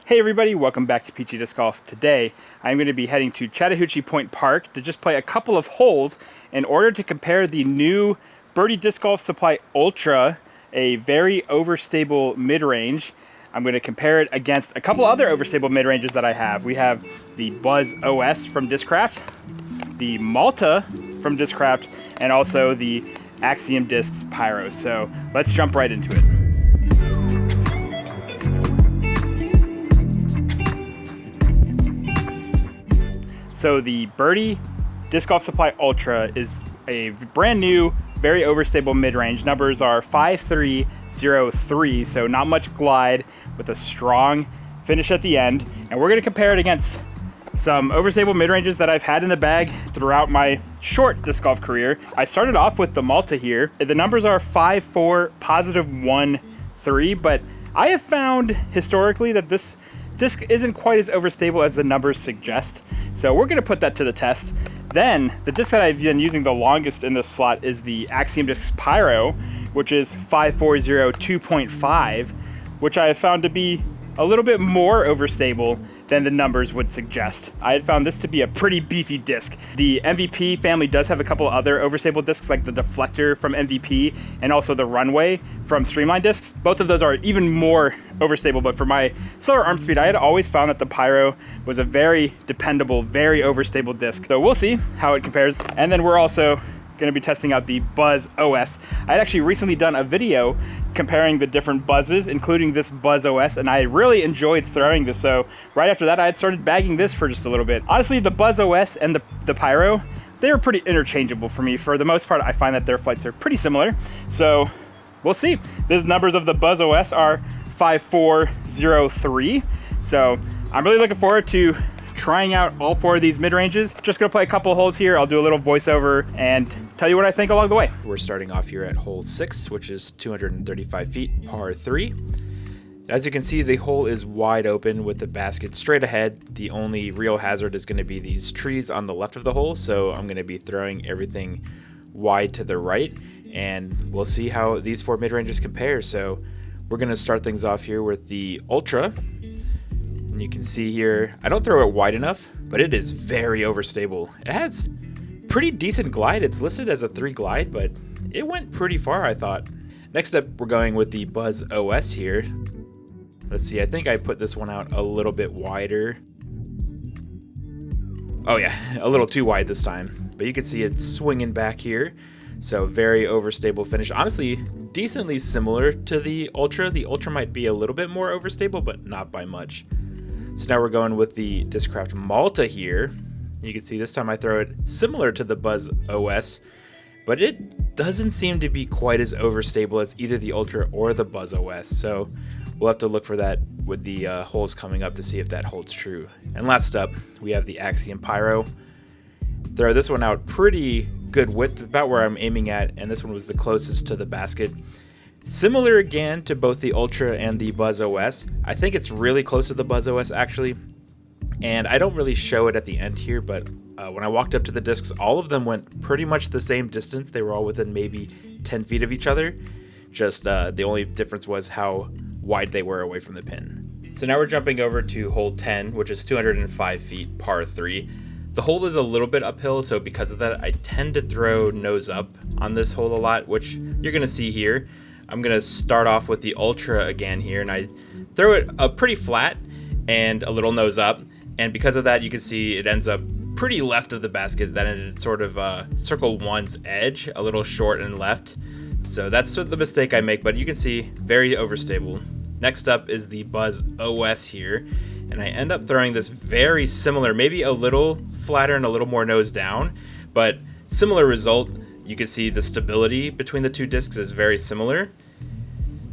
Hey everybody, welcome back to Peachy Disc Golf. Today, I'm going to be heading to Chattahoochee Pointe Park to just play a couple of holes in order to compare the new Birdie Disc Golf Supply Ultra, a very overstable mid-range. I'm going to compare it against a couple other overstable mid-ranges that I have. We have the Buzzz OS from Discraft, the Malta from Discraft, and also the Axiom Discs Pyro. So let's jump right into it. So the Birdie Disc Golf Supply Ultra is a brand new, very overstable mid-range. Numbers are 5303, so not much glide with a strong finish at the end. And we're gonna compare it against some overstable mid-ranges that I've had in the bag throughout my short disc golf career. I started off with the Malta here. The numbers are 5.4, +1.3, but I have found historically that this disc isn't quite as overstable as the numbers suggest. So we're gonna put that to the test. Then the disc that I've been using the longest in this slot is the Axiom Discs Pyro, which is 5.40 2.5, which I have found to be a little bit more overstable than the numbers would suggest. I had found this to be a pretty beefy disc. The MVP family does have a couple other overstable discs like the Deflector from MVP and also the Runway from Streamline discs. Both of those are even more overstable, but for my slower arm speed, I had always found that the Pyro was a very dependable, very overstable disc. So we'll see how it compares. And then we're also gonna be testing out the Buzzz OS. I had actually recently done a video comparing the different Buzzes, including this Buzzz OS, and I really enjoyed throwing this. So right after that, I had started bagging this for just a little bit. Honestly, the Buzzz OS and the Pyro, they are pretty interchangeable for me. For the most part, I find that their flights are pretty similar. So we'll see. The numbers of the Buzzz OS are 5.403. So I'm really looking forward to trying out all four of these mid-ranges. Just gonna play a couple holes here. I'll do a little voiceover and tell you what I think along the way. We're starting off here at hole 6, which is 235 feet, par 3. As you can see, the hole is wide open with the basket straight ahead. The only real hazard is going to be these trees on the left of the hole, so I'm going to be throwing everything wide to the right, and we'll see how these four mid-ranges compare. So we're going to start things off here with the Ultra. And you can see here, I don't throw it wide enough, but it is very overstable. It has pretty decent glide. It's listed as a 3 glide, but it went pretty far, I thought. Next up, we're going with the Buzzz OS here. Let's see, I think I put this one out a little bit wider. Oh yeah, a little too wide this time. But you can see it swinging back here. So very overstable finish. Honestly, decently similar to the Ultra. The Ultra might be a little bit more overstable, but not by much. So now we're going with the Discraft Malta here. You can see this time I throw it similar to the Buzzz OS, but it doesn't seem to be quite as overstable as either the Ultra or the Buzzz OS. So we'll have to look for that with the holes coming up to see if that holds true. And last up, we have the Axiom Pyro. Throw this one out pretty good width, about where I'm aiming at, and this one was the closest to the basket. Similar again to both the Ultra and the Buzzz OS. I think it's really close to the Buzzz OS actually. And I don't really show it at the end here, but when I walked up to the discs, all of them went pretty much the same distance. They were all within maybe 10 feet of each other. Just the only difference was how wide they were away from the pin. So now we're jumping over to hole 10, which is 205 feet, par 3. The hole is a little bit uphill, so because of that, I tend to throw nose up on this hole a lot, which you're gonna see here. I'm gonna start off with the Ultra again here, and I throw it up pretty flat and a little nose up. And because of that, you can see it ends up pretty left of the basket. Then it sort of circle one's edge, a little short and left. So that's the mistake I make, but you can see very overstable. Next up is the Buzzz OS here. And I end up throwing this very similar, maybe a little flatter and a little more nose down, but similar result. You can see the stability between the two discs is very similar.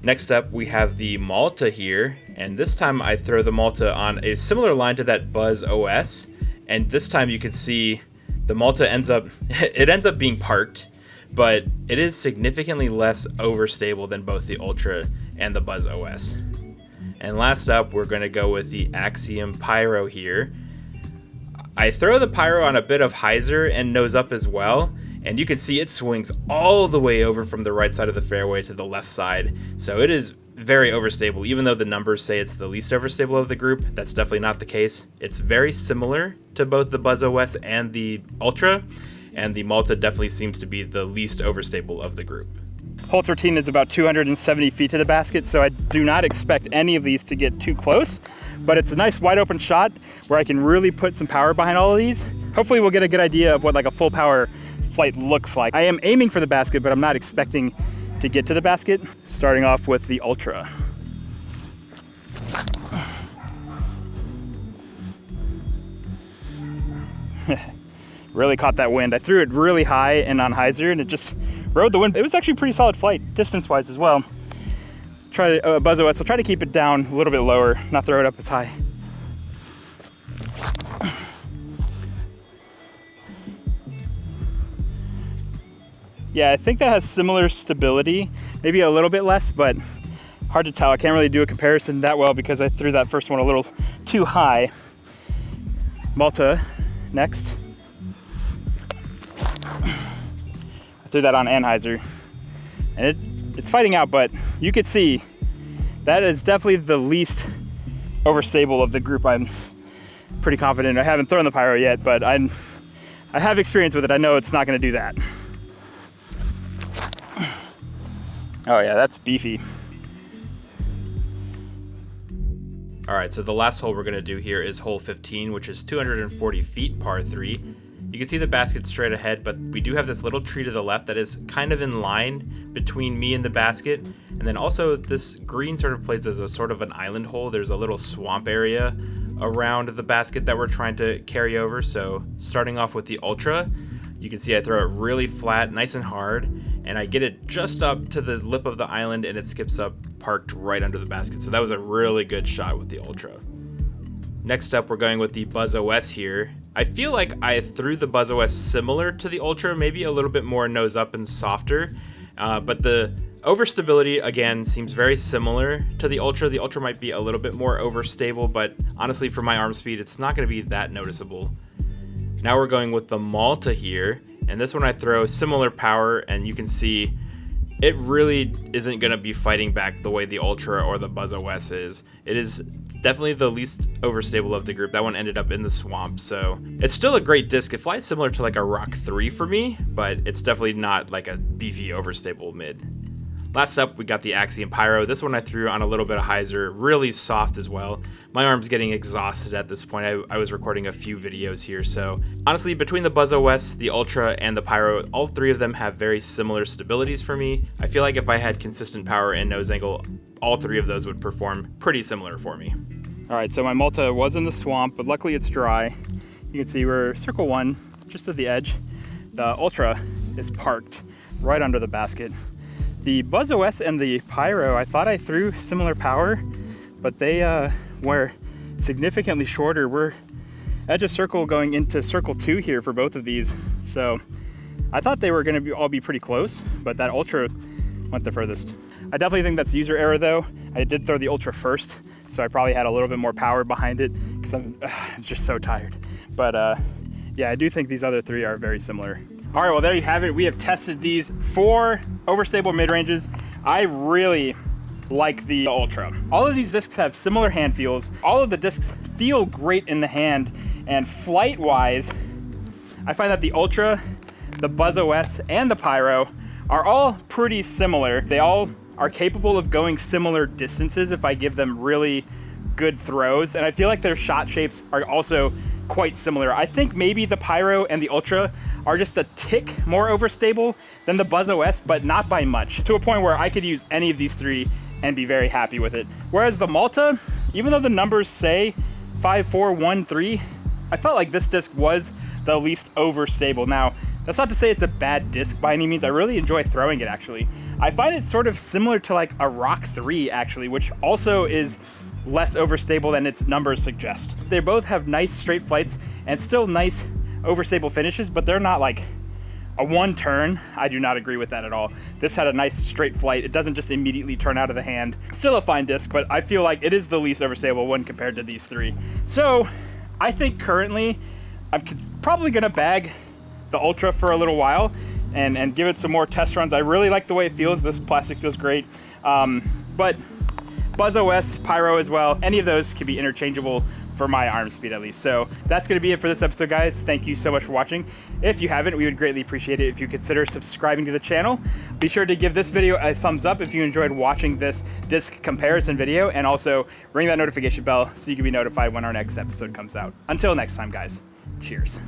Next up, we have the Malta here, and this time I throw the Malta on a similar line to that Buzzz OS, and this time you can see the Malta ends up being parked, but it is significantly less overstable than both the Ultra and the Buzzz OS. And last up, we're going to go with the Axiom Pyro here. I throw the Pyro on a bit of hyzer and nose up as well, and you can see it swings all the way over from the right side of the fairway to the left side. So it is very overstable. Even though the numbers say it's the least overstable of the group, that's definitely not the case. It's very similar to both the Buzzz OS and the Ultra, and the Malta definitely seems to be the least overstable of the group. Hole 13 is about 270 feet to the basket, so I do not expect any of these to get too close, but it's a nice wide open shot where I can really put some power behind all of these. Hopefully we'll get a good idea of what like a full power flight looks like. I am aiming for the basket, but I'm not expecting to get to the basket. Starting off with the Ultra. Really caught that wind. I threw it really high and on hyzer, and it just rode the wind. It was actually a pretty solid flight, distance-wise as well. Try to, Buzzz OS will try to keep it down a little bit lower, not throw it up as high. Yeah, I think that has similar stability, maybe a little bit less, but hard to tell. I can't really do a comparison that well because I threw that first one a little too high. Malta next. I threw that on anhyzer, and it's fighting out, but you could see that is definitely the least overstable of the group. I'm pretty confident. I haven't thrown the Pyro yet, but I have experience with it. I know it's not going to do that. Oh yeah, that's beefy. All right, so the last hole we're gonna do here is hole 15, which is 240 feet, par 3. You can see the basket straight ahead, but we do have this little tree to the left that is kind of in line between me and the basket. And then also this green sort of plays as a sort of an island hole. There's a little swamp area around the basket that we're trying to carry over. So starting off with the Ultra, you can see I throw it really flat, nice and hard, and I get it just up to the lip of the island and it skips up parked right under the basket. So that was a really good shot with the Ultra. Next up, we're going with the Buzzz OS here. I feel like I threw the Buzzz OS similar to the Ultra, maybe a little bit more nose up and softer, but the overstability, again, seems very similar to the Ultra. The Ultra might be a little bit more overstable, but honestly, for my arm speed, it's not going to be that noticeable. Now we're going with the Malta here, and this one I throw similar power, and you can see it really isn't going to be fighting back the way the Ultra or the Buzzz OS is. It is definitely the least overstable of the group. That one ended up in the swamp, so it's still a great disc. It flies similar to like a Rock 3 for me, but it's definitely not like a beefy overstable mid. Last up, we got the Axiom Pyro. This one I threw on a little bit of hyzer, really soft as well. My arm's getting exhausted at this point. I was recording a few videos here, so honestly, between the Buzzz OS, the Ultra, and the Pyro, all three of them have very similar stabilities for me. I feel like if I had consistent power and nose angle, all three of those would perform pretty similar for me. All right, so my Malta was in the swamp, but luckily it's dry. You can see we're circle 1, just at the edge. The Ultra is parked right under the basket. The Buzzz OS and the Pyro, I thought I threw similar power, but they were significantly shorter. We're edge of circle going into circle 2 here for both of these. So I thought they were gonna all be pretty close, but that Ultra went the furthest. I definitely think that's user error though. I did throw the Ultra first, so I probably had a little bit more power behind it because I'm just so tired. But yeah, I do think these other three are very similar. All right, well, there you have it. We have tested these 4 overstable mid-ranges. I really like the Ultra. All of these discs have similar hand feels. All of the discs feel great in the hand, and flight-wise, I find that the Ultra, the Buzzz OS, and the Pyro are all pretty similar. They all are capable of going similar distances if I give them really good throws, and I feel like their shot shapes are also quite similar. I think maybe the Pyro and the Ultra are just a tick more overstable than the Buzzz OS, but not by much, to a point where I could use any of these three and be very happy with it. Whereas the Malta, even though the numbers say 5, 4, 1, 3, I felt like this disc was the least overstable. Now, that's not to say it's a bad disc by any means. I really enjoy throwing it, actually. I find it sort of similar to like a Rock 3, actually, which also is less overstable than its numbers suggest. They both have nice straight flights and still nice overstable finishes, but they're not like a one turn. I do not agree with that at all. This had a nice straight flight. It doesn't just immediately turn out of the hand. Still a fine disc, but I feel like it is the least overstable one compared to these three. So I think currently I'm probably gonna bag the Ultra for a little while and give it some more test runs. I really like the way it feels. This plastic feels great. But Buzzz OS Pyro as well. Any of those can be interchangeable for my arm speed at least. So that's gonna be it for this episode, guys. Thank you so much for watching. If you haven't, we would greatly appreciate it if you consider subscribing to the channel. Be sure to give this video a thumbs up if you enjoyed watching this disc comparison video, and also ring that notification bell so you can be notified when our next episode comes out. Until next time, guys, cheers.